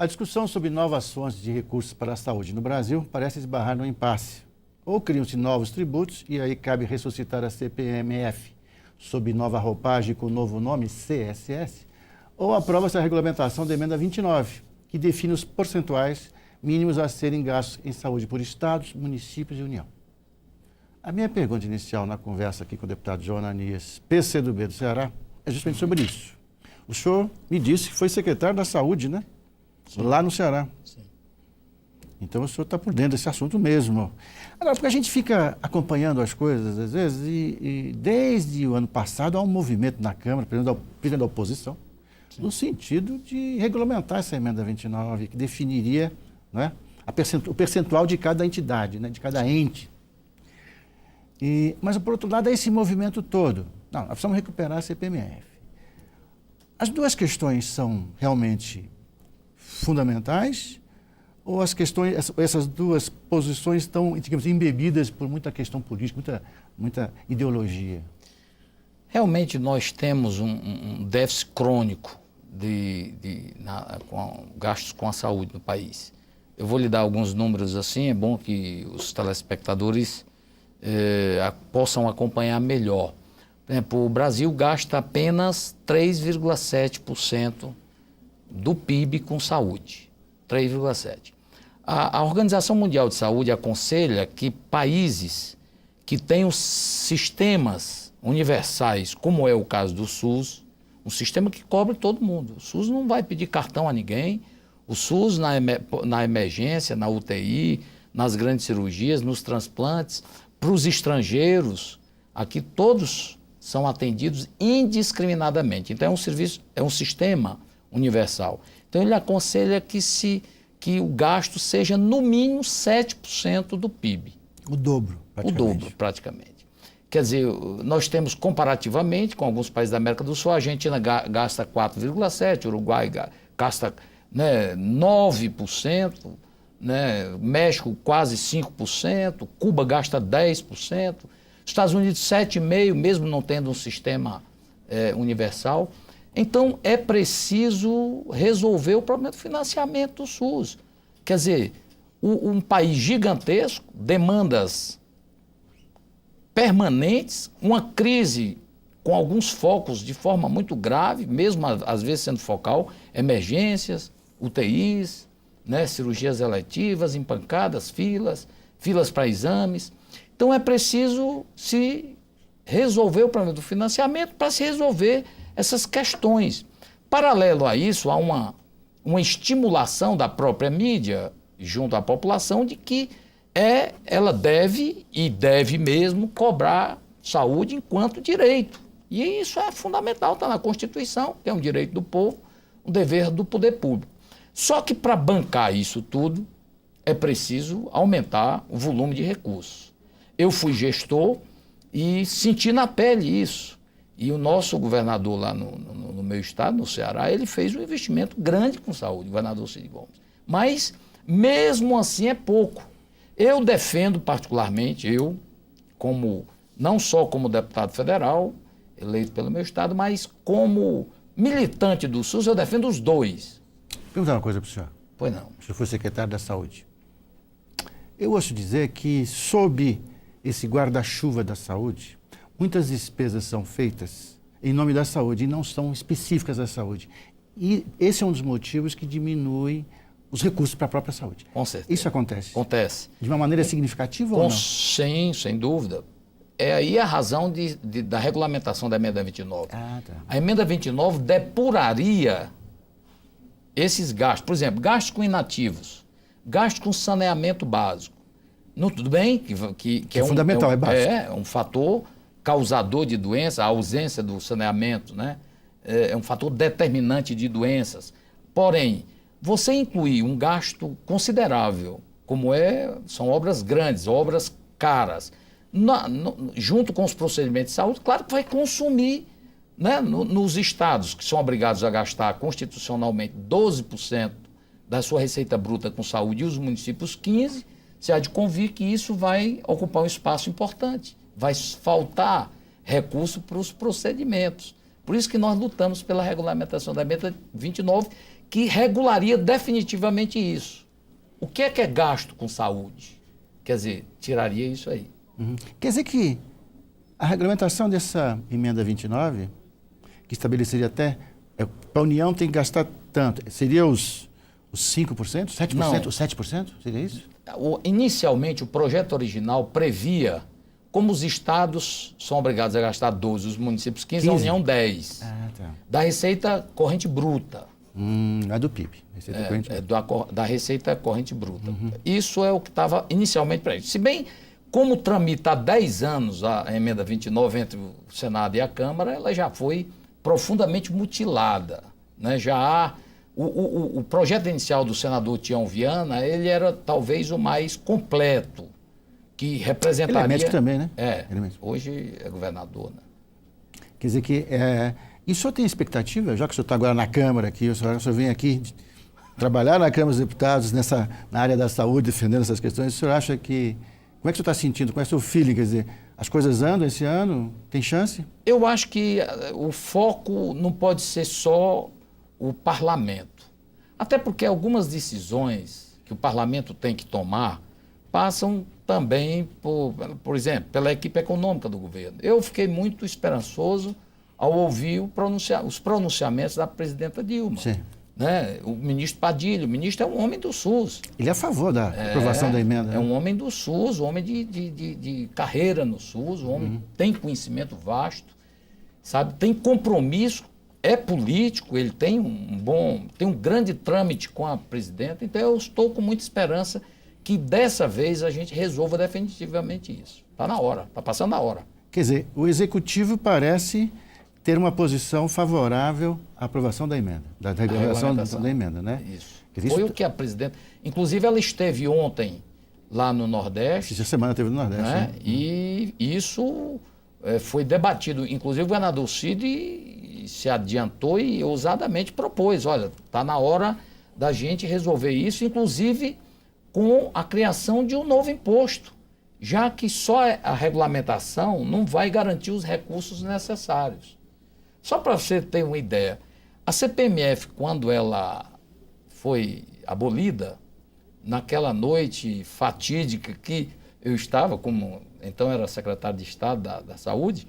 A discussão sobre novas fontes de recursos para a saúde no Brasil parece esbarrar no impasse. Ou criam-se novos tributos e aí cabe ressuscitar a CPMF, sob nova roupagem com o novo nome CSS, ou aprova-se a regulamentação da emenda 29, que define os percentuais mínimos a serem gastos em saúde por estados, municípios e União. A minha pergunta inicial na conversa aqui com o deputado João Ananias, PCdoB do Ceará, é justamente sobre isso. O senhor me disse que foi secretário da Saúde, né? Sim. Lá no Ceará. Sim. Então o senhor está por dentro desse assunto mesmo. Agora, porque a gente fica acompanhando as coisas, às vezes, e desde o ano passado há um movimento na Câmara, presidente da oposição, sim, no sentido de regulamentar essa emenda 29, que definiria, né, o percentual de cada entidade, né, de cada ente. Mas, por outro lado, é esse movimento todo. Não, nós precisamos recuperar a CPMF. As duas questões são realmente fundamentais ou essas duas posições estão, digamos, embebidas por muita questão política, muita ideologia? Realmente nós temos um déficit crônico com gastos com a saúde no país. Eu vou lhe dar alguns números assim, é bom que os telespectadores possam acompanhar melhor. Por exemplo, o Brasil gasta apenas 3,7% do PIB com saúde. 3,7%. A Organização Mundial de Saúde aconselha que países que tenham sistemas universais, como é o caso do SUS, um sistema que cobre todo mundo. O SUS não vai pedir cartão a ninguém. O SUS na emergência, na UTI, nas grandes cirurgias, nos transplantes, para os estrangeiros, aqui todos são atendidos indiscriminadamente. Então é um sistema universal. Então ele aconselha que o gasto seja no mínimo 7% do PIB. O dobro, praticamente. O dobro, praticamente. Quer dizer, nós temos comparativamente com alguns países da América do Sul, a Argentina gasta 4,7%, o Uruguai gasta 9%, México quase 5%, Cuba gasta 10%, Estados Unidos 7,5%, mesmo não tendo um sistema universal. Então, é preciso resolver o problema do financiamento do SUS. Quer dizer, um país gigantesco, demandas permanentes, uma crise com alguns focos de forma muito grave, mesmo às vezes sendo focal, emergências, UTIs, cirurgias eletivas, empancadas, filas para exames. Então, é preciso se resolver o problema do financiamento para se resolver essas questões. Paralelo a isso, há uma estimulação da própria mídia junto à população de que ela deve mesmo cobrar saúde enquanto direito. E isso é fundamental, está na Constituição, que é um direito do povo, um dever do poder público. Só que para bancar isso tudo, é preciso aumentar o volume de recursos. Eu fui gestor e senti na pele isso. E o nosso governador lá no meu estado, no Ceará, ele fez um investimento grande com saúde, o governador Cid Gomes. Mas, mesmo assim, é pouco. Eu defendo particularmente, não só como deputado federal, eleito pelo meu estado, mas como militante do SUS, eu defendo os dois. Vou perguntar uma coisa para o senhor. Pois não. O senhor foi secretário da Saúde. Eu ouço dizer que, sob esse guarda-chuva da saúde, muitas despesas são feitas em nome da saúde e não são específicas da saúde. E esse é um dos motivos que diminui os recursos para a própria saúde. Com certeza. Isso acontece? Acontece. De uma maneira significativa ou não? Sim, sem dúvida. É aí a razão da regulamentação da emenda 29. Ah, tá. A emenda 29 depuraria esses gastos. Por exemplo, gastos com inativos, gastos com saneamento básico. Tudo bem que é fundamental, é básico. É um fator causador de doença, a ausência do saneamento, é um fator determinante de doenças. Porém, você incluir um gasto considerável, são obras grandes, obras caras, junto com os procedimentos de saúde, claro que vai consumir, nos estados que são obrigados a gastar constitucionalmente 12% da sua receita bruta com saúde e os municípios 15%, você há de convir que isso vai ocupar um espaço importante. Vai faltar recurso para os procedimentos. Por isso que nós lutamos pela regulamentação da emenda 29, que regularia definitivamente isso. O que é gasto com saúde? Quer dizer, tiraria isso aí. Uhum. Quer dizer que a regulamentação dessa emenda 29, que estabeleceria até, para a União tem que gastar tanto, seria os 5%, 7%, Não. os 7%? Seria isso? Inicialmente, o projeto original previa como os estados são obrigados a gastar 12, os municípios 15, a União 10. Ah, tá. Da receita corrente bruta. É do PIB. Receita corrente bruta. Da receita corrente bruta. Isso é o que estava inicialmente previsto. Se bem, como tramita há 10 anos a emenda 29 entre o Senado e a Câmara, ela já foi profundamente mutilada. Né? Já há... O projeto inicial do senador Tião Viana, ele era talvez o mais completo, que representaria... Ele é médico também, né? Hoje é governador, né? Quer dizer que... E o senhor tem expectativa, já que o senhor está agora na Câmara aqui, o senhor vem aqui trabalhar na Câmara dos Deputados, na área da saúde, defendendo essas questões, o senhor acha que... Como é que o senhor está sentindo? Qual é o seu feeling? Quer dizer, as coisas andam esse ano? Tem chance? Eu acho que o foco não pode ser só o parlamento. Até porque algumas decisões que o parlamento tem que tomar passam também, por exemplo, pela equipe econômica do governo. Eu fiquei muito esperançoso ao ouvir os pronunciamentos da presidenta Dilma. Sim. Né? O ministro Padilha, o ministro é um homem do SUS. Ele é a favor da aprovação da emenda. É um homem do SUS, um homem de carreira no SUS, um homem que tem conhecimento vasto, sabe? Tem compromisso, é político, ele tem um grande trâmite com a presidenta, então eu estou com muita esperança que dessa vez a gente resolva definitivamente isso. Está na hora, está passando a hora. Quer dizer, o Executivo parece ter uma posição favorável à aprovação da emenda, da regulamentação da emenda, né? Isso. Foi o que a presidenta... Inclusive, ela esteve ontem lá no Nordeste. Essa semana esteve no Nordeste. Né? E isso foi debatido. Inclusive, o governador Cid se adiantou e ousadamente propôs, olha, está na hora da gente resolver isso, inclusive com a criação de um novo imposto, já que só a regulamentação não vai garantir os recursos necessários. Só para você ter uma ideia, a CPMF, quando ela foi abolida, naquela noite fatídica que eu estava, como então era secretário de Estado da Saúde,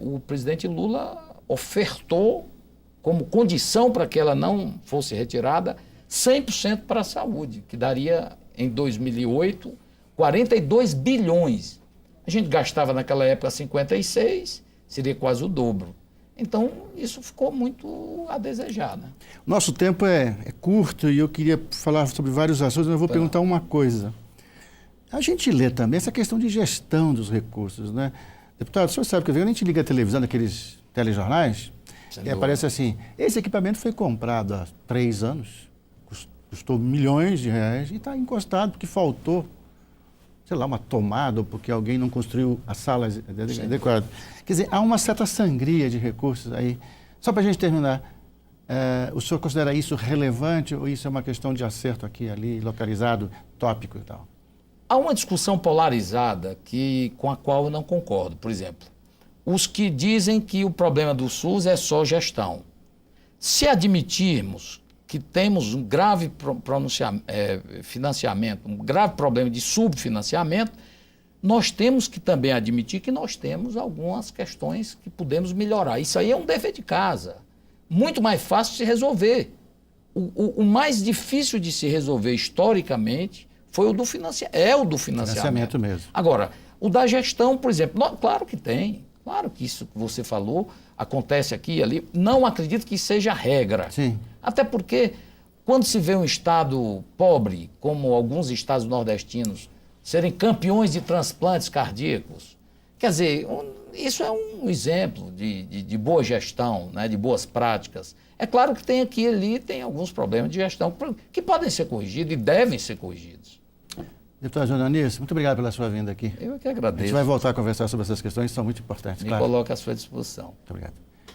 o presidente Lula ofertou como condição para que ela não fosse retirada 100% para a saúde, que daria em 2008 42 bilhões. A gente gastava naquela época 56, seria quase o dobro. Então, isso ficou muito a desejar, né? Nosso tempo é curto e eu queria falar sobre vários assuntos, mas eu vou perguntar uma coisa. A gente lê também essa questão de gestão dos recursos, né? Deputado, o senhor sabe que a gente liga a televisão, naqueles telejornais, e aparece assim, esse equipamento foi comprado há 3 anos, custou milhões de reais e está encostado porque faltou, sei lá, uma tomada ou porque alguém não construiu a sala adequada. Quer dizer, há uma certa sangria de recursos aí. Só para a gente terminar, o senhor considera isso relevante ou isso é uma questão de acerto aqui e ali, localizado, tópico e tal? Há uma discussão polarizada com a qual eu não concordo. Por exemplo, os que dizem que o problema do SUS é só gestão. Se admitirmos que temos um grave financiamento, um grave problema de subfinanciamento, nós temos que também admitir que nós temos algumas questões que podemos melhorar. Isso aí é um dever de casa, muito mais fácil de se resolver. O mais difícil de se resolver historicamente foi o do financiamento mesmo. Agora, o da gestão, por exemplo, claro que tem, claro que isso que você falou acontece aqui e ali. Não acredito que seja a regra. Sim. Até porque, quando se vê um estado pobre, como alguns estados nordestinos, serem campeões de transplantes cardíacos, quer dizer, isso é um exemplo de boa gestão, né, de boas práticas. É claro que tem aqui e ali, tem alguns problemas de gestão que podem ser corrigidos e devem ser corrigidos. Deputado Jonanis, muito obrigado pela sua vinda aqui. Eu que agradeço. A gente vai voltar a conversar sobre essas questões que são muito importantes. Me coloco à sua disposição. Muito obrigado.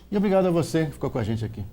E obrigado a você que ficou com a gente aqui.